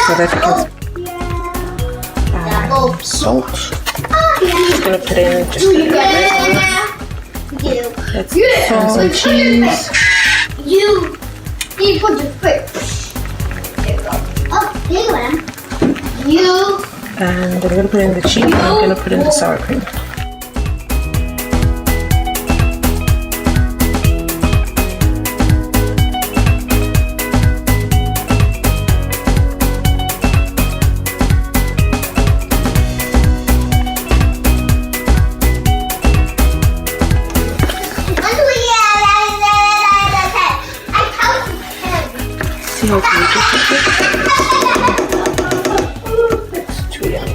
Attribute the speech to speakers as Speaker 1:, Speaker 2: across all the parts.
Speaker 1: so that you can salt. I'm gonna put in just a little bit. Let's add some cheese.
Speaker 2: You put the quick. There you go. Oh, there you are. You.
Speaker 1: And I'm gonna put in the cheese. And I'm gonna put in the sour cream. See how gorgeous it is? It's too yummy.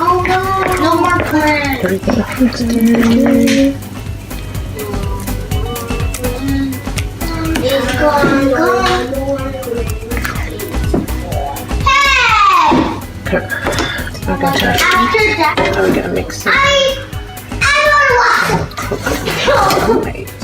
Speaker 2: Oh no! No more plants. It's gone. Hey!
Speaker 1: After that, we're gonna mix it.
Speaker 2: I don't want to.